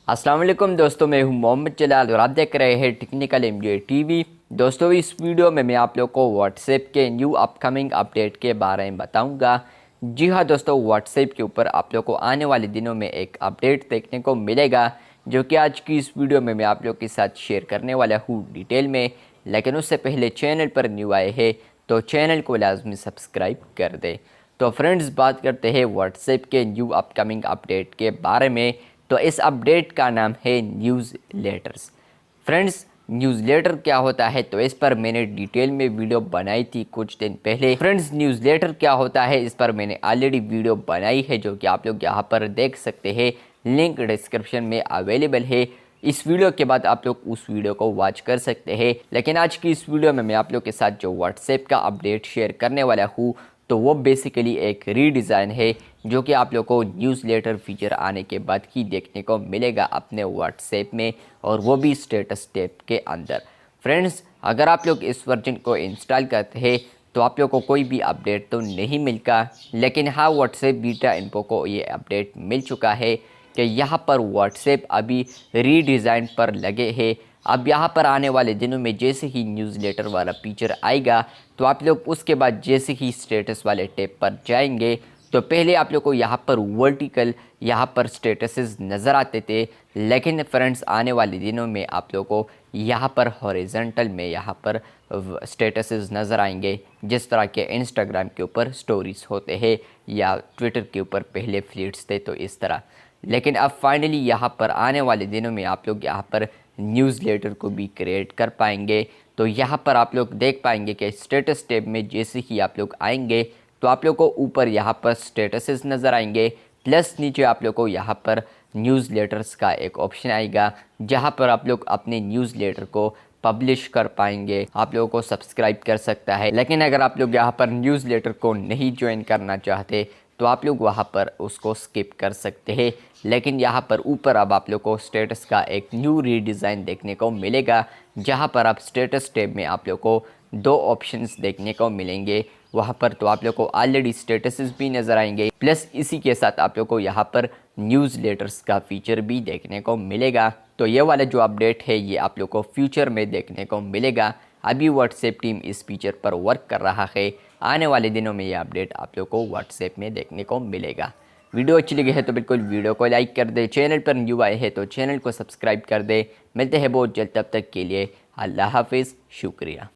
अस्सलाम वालेकुम दोस्तों, मैं हूं मोहम्मद जलाल और आप देख रहे हैं टेक्निकल एमजे टीवी। दोस्तों, इस वीडियो में मैं आप लोग को व्हाट्सएप के न्यू अपकमिंग अपडेट के बारे में बताऊंगा। जी हां दोस्तों, व्हाट्सएप के ऊपर आप लोग को आने वाले दिनों में एक अपडेट देखने को मिलेगा, जो कि आज की इस वीडियो में मैं आप लोग के साथ शेयर करने वाला हूँ डिटेल में। लेकिन उससे पहले चैनल पर न्यू आए हैं तो चैनल को लाजमी सब्सक्राइब कर दें। तो फ्रेंड्स, बात करते हैं व्हाट्सएप के न्यू अपकमिंग अपडेट के बारे में। तो इस अपडेट का नाम है news letters. Friends, news letter क्या होता है, तो इस पर मैंने डिटेल में वीडियो बनाई थी कुछ दिन पहले। फ्रेंड्स, न्यूज़ लेटर क्या होता है, इस पर मैंने ऑलरेडी वीडियो बनाई है, जो कि आप लोग यहाँ पर देख सकते हैं। लिंक डिस्क्रिप्शन में अवेलेबल है। इस वीडियो के बाद आप लोग उस वीडियो को वॉच कर सकते हैं। लेकिन आज की इस वीडियो में मैं आप लोग के साथ जो व्हाट्सएप का अपडेट शेयर करने वाला हूँ, तो वो बेसिकली एक रीडिज़ाइन है, जो कि आप लोग को न्यूज़ लेटर फीचर आने के बाद ही देखने को मिलेगा अपने व्हाट्सएप में, और वो भी स्टेटस टैब के अंदर। फ्रेंड्स, अगर आप लोग इस वर्जन को इंस्टॉल करते हैं तो आप लोग को कोई भी अपडेट तो नहीं मिलता। लेकिन हाँ, व्हाट्सएप बीटा इन्फो को ये अपडेट मिल चुका है कि यहाँ पर व्हाट्सएप अभी रीडिज़ाइन पर लगे हैं। अब यहाँ पर आने वाले दिनों में जैसे ही न्यूज़ लेटर वाला फीचर आएगा, तो आप लोग उसके बाद जैसे ही स्टेटस वाले टैब पर जाएंगे, तो पहले आप लोग को यहाँ पर वर्टिकल यहाँ पर स्टेटसेस नज़र आते थे। लेकिन फ्रेंड्स, आने वाले दिनों में आप लोग को यहाँ पर हॉरिजॉन्टल में यहाँ पर स्टेटसेस नज़र आएंगे, जिस तरह के इंस्टाग्राम के ऊपर स्टोरीज़ होते हैं या ट्विटर के ऊपर पहले फीड्स थे, तो इस तरह। लेकिन अब फाइनली यहाँ पर आने वाले दिनों में आप लोग यहाँ पर न्यूज़ लेटर को भी क्रिएट कर पाएंगे। तो यहाँ पर आप लोग देख पाएंगे कि स्टेटस टैब में जैसे ही आप लोग आएंगे, तो आप लोग को ऊपर यहाँ पर स्टेटसेस नज़र आएंगे, प्लस नीचे आप लोग को यहाँ पर न्यूज़ लेटर्स का एक ऑप्शन आएगा, जहाँ पर आप लोग अपने न्यूज़ लेटर को पब्लिश कर पाएंगे। आप लोगों को सब्सक्राइब कर सकता है। लेकिन अगर आप लोग यहाँ पर न्यूज़ लेटर को नहीं ज्वाइन करना चाहते, तो आप लोग वहाँ पर उसको स्किप कर सकते हैं। लेकिन यहाँ पर ऊपर अब आप लोग को स्टेटस का एक न्यू रीडिज़ाइन देखने को मिलेगा, जहाँ पर आप स्टेटस टैब में आप लोग को दो ऑप्शंस देखने को मिलेंगे। वहाँ पर तो आप लोग को ऑलरेडी स्टेटसेस भी नज़र आएंगे, प्लस इसी के साथ आप लोग को यहाँ पर न्यूज़ लेटर्स का फीचर भी देखने को मिलेगा। तो ये वाला जो अपडेट है, ये आप लोग को फ्यूचर में देखने को मिलेगा। अभी व्हाट्सएप टीम इस फीचर पर वर्क कर रहा है। आने वाले दिनों में ये अपडेट आप लोग को व्हाट्सएप में देखने को मिलेगा। वीडियो अच्छी लगी है तो बिल्कुल वीडियो को लाइक कर दे। चैनल पर न्यू आए हैं तो चैनल को सब्सक्राइब कर दे। मिलते हैं बहुत जल्द, तब तक के लिए अल्लाह हाफिज़, शुक्रिया।